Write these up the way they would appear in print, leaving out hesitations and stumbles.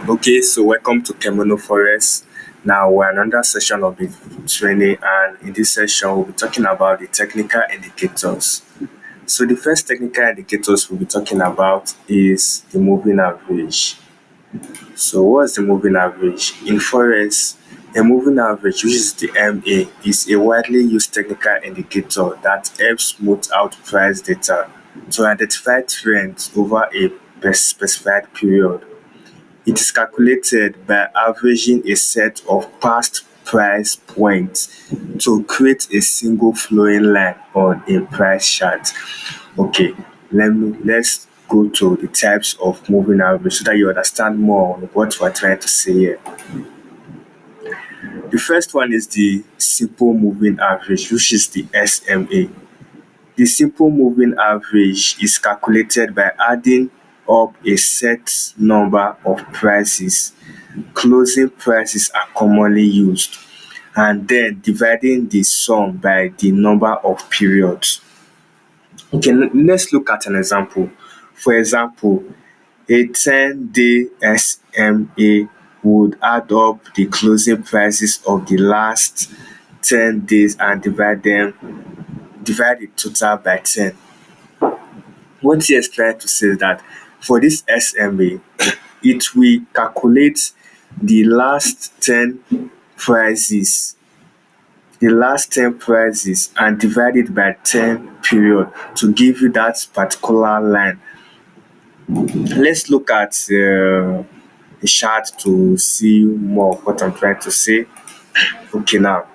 Okay, so welcome to Kemono Forex. Now we're in another session of the training, and in this session we'll be talking about the technical indicators. So the first technical indicators we'll be talking about is the moving average. So what's the moving average? In Forex, a moving average, which is the MA, is a widely used technical indicator that helps smooth out price data to identify trends over a specified period. It is calculated by averaging a set of past price points to create a single flowing line on a price chart. Okay, let's go to the types of moving average so that you understand more on what we're trying to say here. The first one is the simple moving average, which is the SMA. The simple moving average is calculated by adding up a set number of prices. Closing prices are commonly used, and then dividing the sum by the number of periods. Okay, let's look at an example. For example, a 10-day SMA would add up the closing prices of the last 10 days and divide the total by 10. What he is trying to say is that for this SMA, it will calculate the last 10 prices the last 10 prices and divide it by 10 period to give you that particular line. Let's look at the chart to see more of what I'm trying to say. Okay, now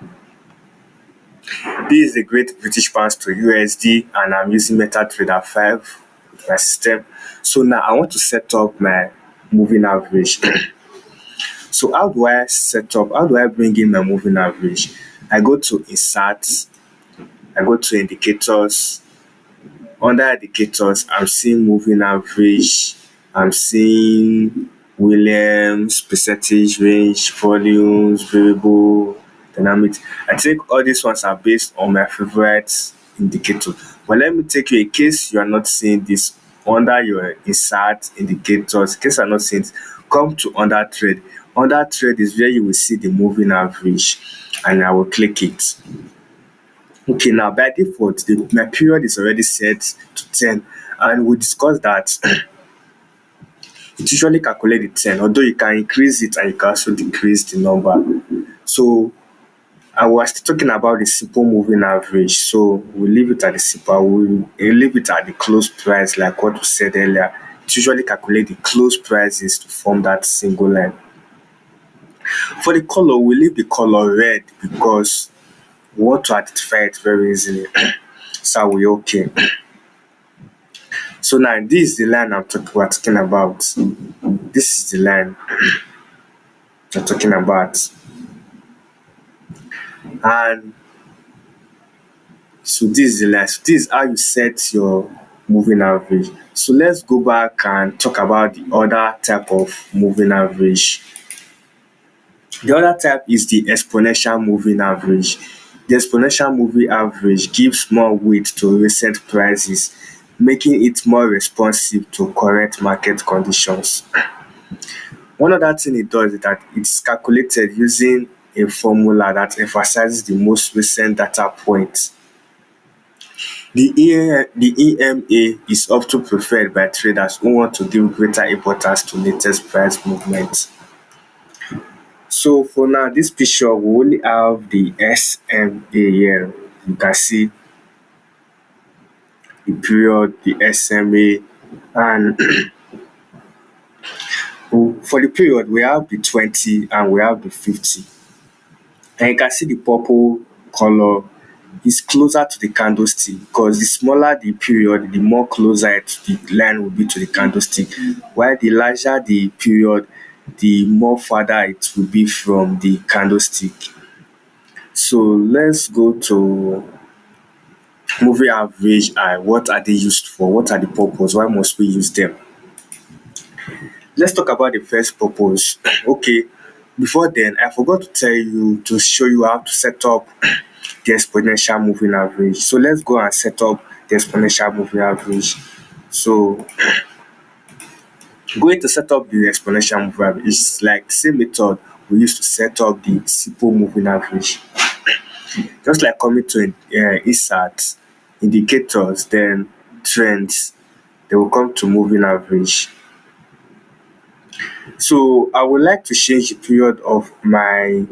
this is the Great British Pounds to USD, and I'm using MetaTrader 5 with my system. So now I want to set up my moving average. So how do I bring in my moving average? I go to insert, I go to indicators. Under indicators, I'm seeing moving average, I'm seeing Williams, percentage range, volumes, variable, dynamics. I think all these ones are based on my favorite indicator. But let me take you, in case you are not seeing this under your insert indicators, in case you are not seeing it, come to under trade. Under trade is where you will see the moving average, and I will click it. Okay, now by default, my period is already set to 10, and we discussed that it usually calculates the 10, although you can increase it and you can also decrease the number. So I was talking about the simple moving average, so we'll leave it at the simple, we'll leave it at the close price, like what we said earlier. It usually calculates the close prices to form that single line. For the color, we leave the color red because we want to identify it very easily. So we okay. So now this is the line we're talking about. This is the line we're talking about. And so this is the line. So this is how you set your moving average. So let's go back and talk about the other type of moving average. The other type is the exponential moving average. The exponential moving average gives more weight to recent prices, making it more responsive to current market conditions. One other thing it does is that it's calculated using a formula that emphasizes the most recent data point. The EMA is often preferred by traders who want to give greater importance to latest price movement. So for now, this picture we only have the SMA here. You can see the period, the SMA, and for the period we have the 20 and we have the 50. And you can see the purple color is closer to the candlestick, because the smaller the period, the more closer the line will be to the candlestick, while the larger the period, the more farther it will be from the candlestick. So let's go to moving average. What are they used for? What are the purpose? Why must we use them? Let's talk about the first purpose. Okay, before then, I forgot to tell you to show you how to set up the exponential moving average. So let's go and set up the exponential moving average. So Going to set up the exponential moving average is like same method we use to set up the simple moving average. Just like coming to insert indicators, then trends, they will come to moving average. So I would like to change the period of my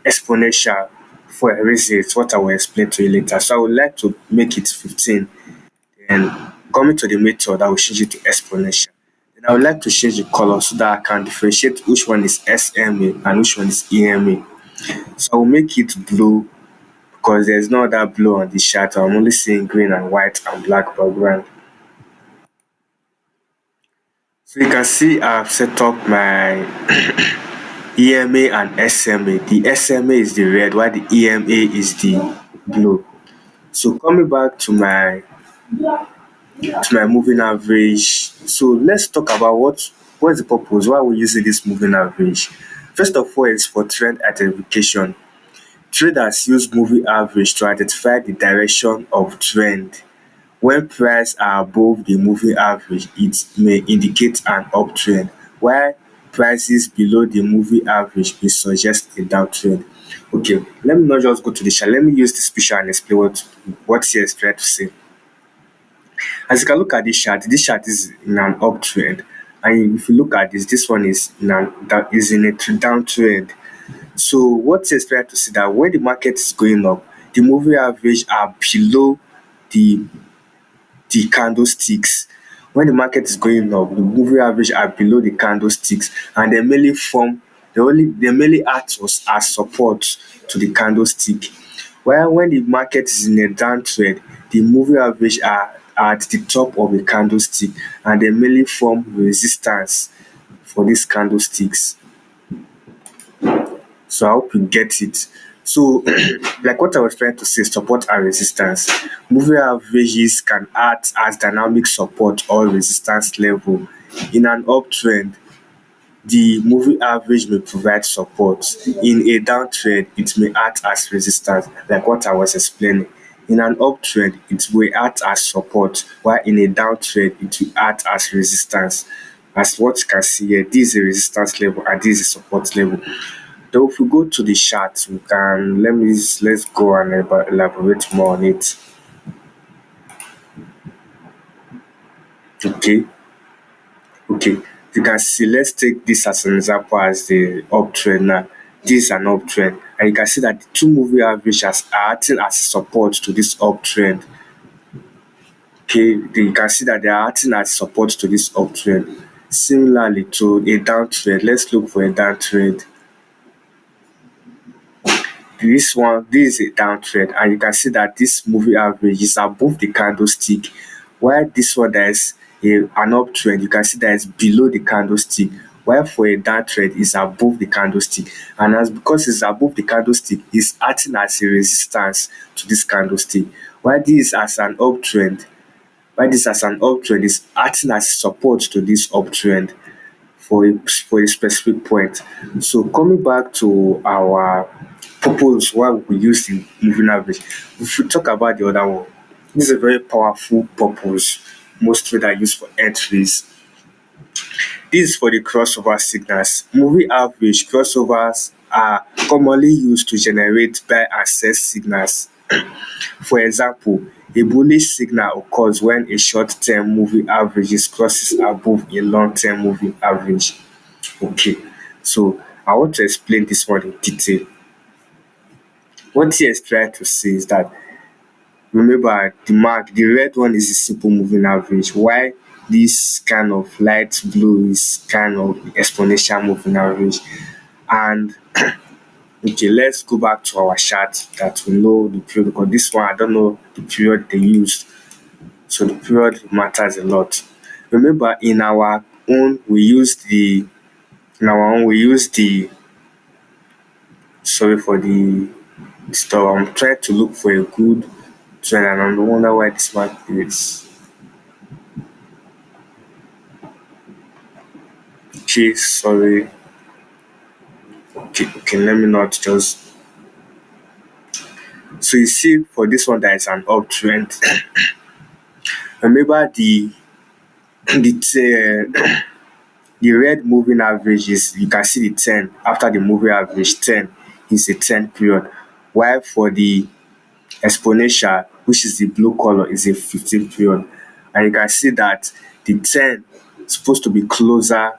exponential for a reason. It's what I will explain to you later. So I would like to make it 15. And coming to the method, I will change it to exponential. Then I would like to change the color so that I can differentiate which one is SMA and which one is EMA. So I will make it blue because there's no other blue on the chart. I'm only seeing green and white and black background. So you can see I've set up my EMA and SMA. The SMA is the red while the EMA is the blue. So coming back to my moving average. So let's talk about what's the purpose, why we using this moving average. First of all, it's for trend identification. Traders use moving average to identify the direction of trend. When prices are above the moving average, it may indicate an uptrend, while prices below the moving average may suggest a downtrend. Okay, let me not just go to the chart. Let me use this picture and explain what here is trying to say. As you can look at this chart is in an uptrend. And if you look at this one is in a downtrend. So what is trying to see that when the market is going up, the moving average are below the candlesticks. When the market is going up, the moving average are below the candlesticks, and they mainly act as support to the candlestick. While when the market is in a downtrend, the moving average are at the top of the candlestick, and they mainly form resistance for these candlesticks. So I hope you get it. So, like what I was trying to say, support and resistance. Moving averages can act as dynamic support or resistance level. In an uptrend, the moving average may provide support. In a downtrend, it may act as resistance, like what I was explaining. In an uptrend, it will act as support, while in a downtrend, it will act as resistance. As what you can see here, this is a resistance level and this is a support level. Though if we go to the chart, we can let's go and elaborate more on it. Okay, okay. You can see, let's take this as an example as the uptrend now. This is an uptrend, and you can see that the two moving averages are acting as a support to this uptrend. Okay, you can see that they are acting as support to this uptrend. Similarly to a downtrend, let's look for a downtrend. This is a downtrend, and you can see that this moving average is above the candlestick, while this one that is an uptrend, you can see that it's below the candlestick, while for a downtrend is above the candlestick. And as because it's above the candlestick, it's acting as a resistance to this candlestick, while this as an uptrend is acting as support to this uptrend for a specific point. So coming back to our purpose why we use the moving average, if we talk about the other one, this is a very powerful purpose most traders use for entries. This is for the crossover signals. Moving average crossovers are commonly used to generate buy and sell signals. For example, a bullish signal occurs when a short-term moving average crosses above a long-term moving average. Okay, so I want to explain this one in detail. What he is trying to say is that, remember, the red one is a simple moving average, while this kind of light blue is kind of exponential moving average. And okay, let's go back to our chart that we know the period, because this one I don't know the period they used. So the period matters a lot. Remember, in our own we use the sorry for the store. I'm trying to look for a good trend and I wonder why this market is okay. Sorry. Okay, let me not just so you see for this one that is an uptrend. Remember the red moving average is, you can see the 10 after the moving average. 10 is a 10 period, while for the exponential, which is the blue color, is a 15 period. And you can see that the 10 is supposed to be closer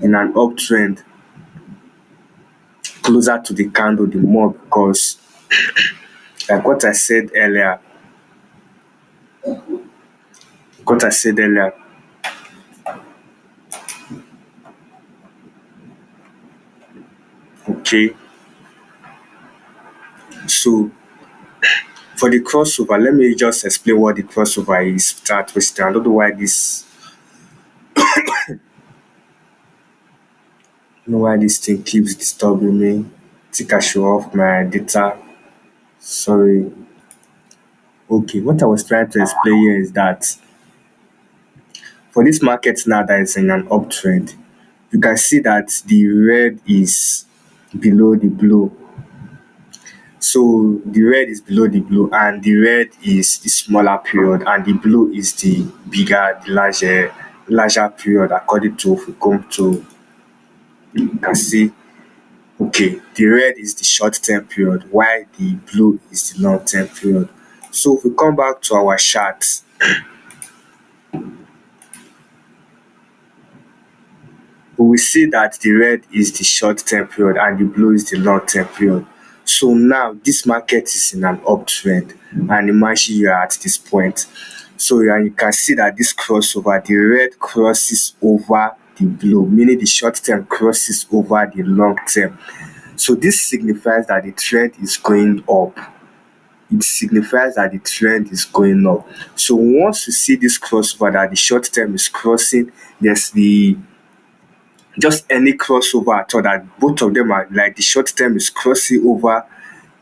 in an uptrend, closer to the candle the more, because like what I said earlier, okay. So for the crossover, let me just explain what the crossover is. Start with, I don't know why this thing keeps disturbing me. I think I should off my data. Sorry. Okay, what I was trying to explain here is that for this market now that is in an uptrend, you can see that the red is below the blue. So the red is below the blue, and the red is the smaller period, and the blue is the bigger, the larger period, according to, if we come to, you can see, okay, the red is the short term period, while the blue is the long term period. So if we come back to our chart, we will see that the red is the short term period and the blue is the long term period. So now this market is in an uptrend, and imagine you are at this point. So you can see that this crossover, the red crosses over the blue, meaning the short term crosses over the long term. So this signifies that the trend is going up. It signifies that the trend is going up. So once you see this crossover, that the short term is crossing, there's the just any crossover at all, that both of them are like, the short term is crossing over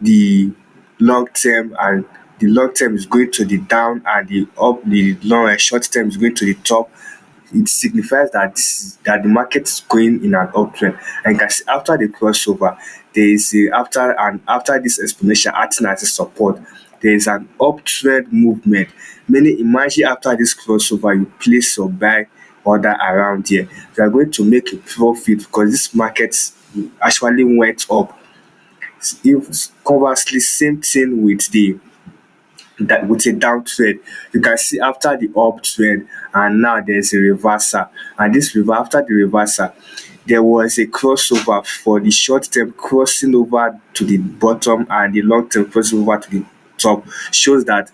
the long term, and the long term is going to the down, and the long short term is going to the top. It signifies that that the market is going in an uptrend. And you can see after the crossover, there is a, after this exponential acting as a support, there is an uptrend movement. Meaning, imagine after this crossover, you place your buy order around here, you are going to make a profit, because this market actually went up. If conversely, same thing with the, that with a downtrend, you can see after the uptrend, and now there's a reversal, and this after the reversal, there was a crossover for the short term crossing over to the bottom, and the long term crossing over to the top, shows that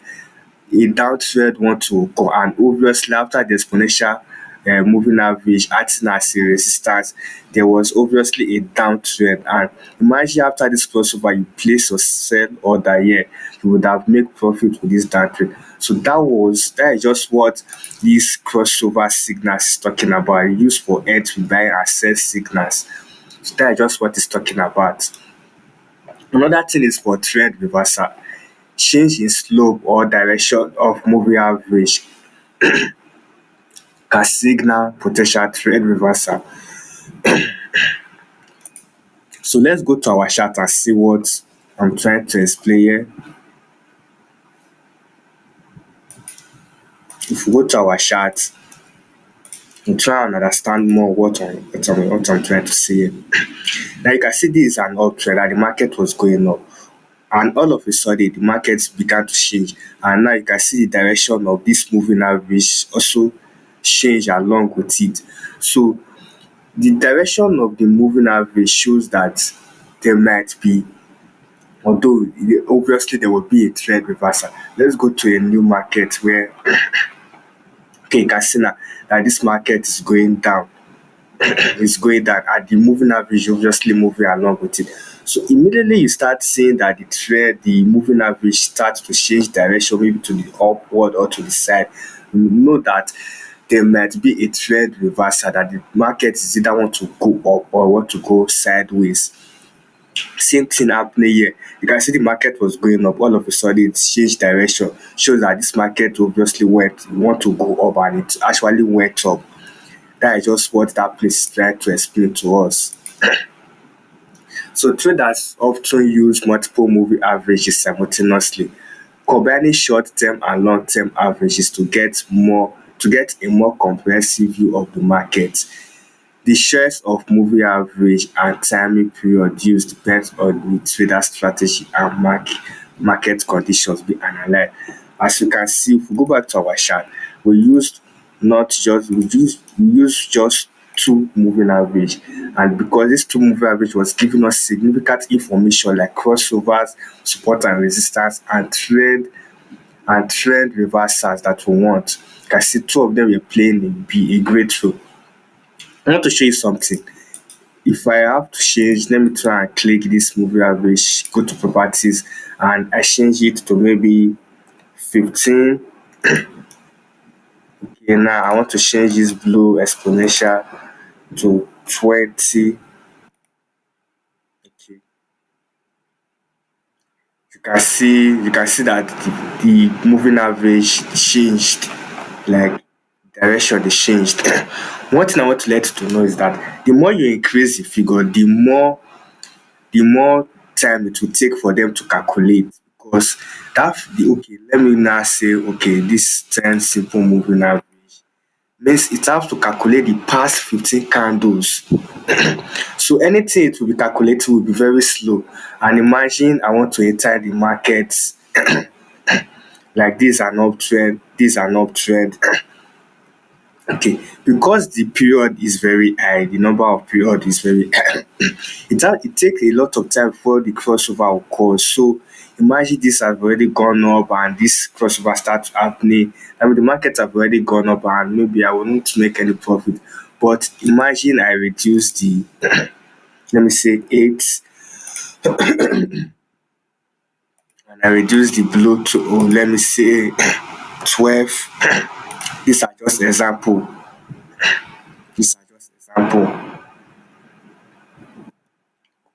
a downtrend want to occur. And obviously after the exponential moving average acting as a resistance, there was obviously a downtrend. And imagine after this crossover, you place your sell order here, you would have made profit with this downtrend. So that is just what this crossover signals is talking about, used for entry, buy and sell signals. So that is just what it's talking about. Another thing is for trend reversal. Change in slope or direction of moving average can signal potential trend reversal. So let's go to our chart and see what I'm trying to explain here. If we go to our chart and try and understand more what I'm trying to say here. Now you can see this is an uptrend, and the market was going up. And all of a sudden, the market began to change. And now you can see the direction of this moving average also change along with it. So the direction of the moving average shows that there might be, although obviously there will be a trend reversal. Let's go to a new market where, okay, you can see now that this market is going down. It's going down, and the moving average obviously moving along with it. So immediately you start seeing that the moving average starts to change direction, maybe to the upward or to the side. You know that there might be a trend reversal, that the market is either want to go up or want to go sideways. Same thing happening here. You can see the market was going up, all of a sudden it changed direction, shows that this market obviously want to go up, and it actually went up. That is just what that place is trying to explain to us. So traders often use multiple moving averages simultaneously, combining short-term and long-term averages to get more to get a more comprehensive view of the market, the shares of moving average and timing period used depends on the trader strategy and market conditions being analysed. As you can see, if we go back to our chart, we used not just we used just two moving average, and because this two moving average was giving us significant information like crossovers, support and resistance, and trend reversals that we want. You can see two of them were playing in B, a great role. I want to show you something. If I have to change, let me try and click this moving average, go to properties, and I change it to maybe 15. Okay, now I want to change this blue exponential to 20. Okay, you can see that the moving average changed, like direction is changed. One thing I want to let you to know is that the more you increase the figure, the more time it will take for them to calculate, because that the okay, let me now say okay, this 10 simple moving average means it has to calculate the past 15 candles. So anything it will be calculating will be very slow. And imagine I want to enter the market like this an uptrend, this an uptrend. Okay, because the period is very high, the number of period is very high, it takes a lot of time before the crossover occurs. So imagine this has already gone up and this crossover starts happening. I mean the market have already gone up and maybe I will not make any profit. But imagine I reduce the let me say 8 and I reduce the below to let me say 12. These are just example. These are just example.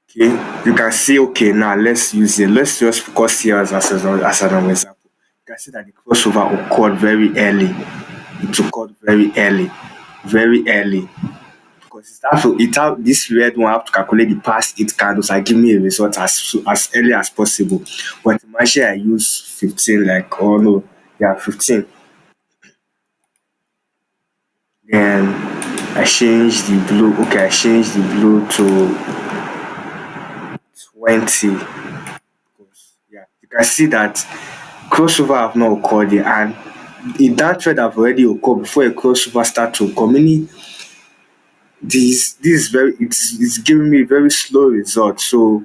Okay, you can see okay now let's use it. Let's just focus here as an example. You can see that the crossover occurred very early. It occurred very early. Because this red one have to calculate the past 8 candles and give me a result as early as possible. But imagine I use 15, like oh no, yeah, 15. Then I change the blue. Okay, I change the blue to 20. Yeah, you can see that crossover have not occurred yet, and in that trade have already occurred before a crossover start to occur. Meaning this is very it's giving me very slow result. So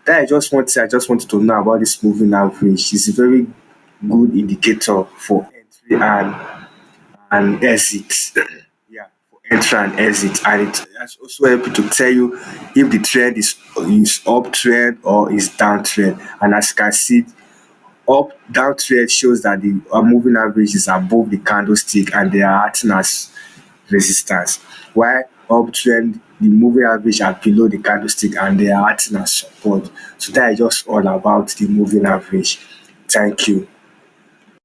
that I just wanted to know about this moving average. It's a very good indicator for entry and exit. Yeah, for entry and exit, and it has also helped to tell you if the trend is uptrend or is downtrend. And as you can see, up downtrend shows that the moving average is above the candlestick and they are acting as resistance, while uptrend the moving average are below the candlestick and they are acting as support. So that is just all about the moving average. Thank you.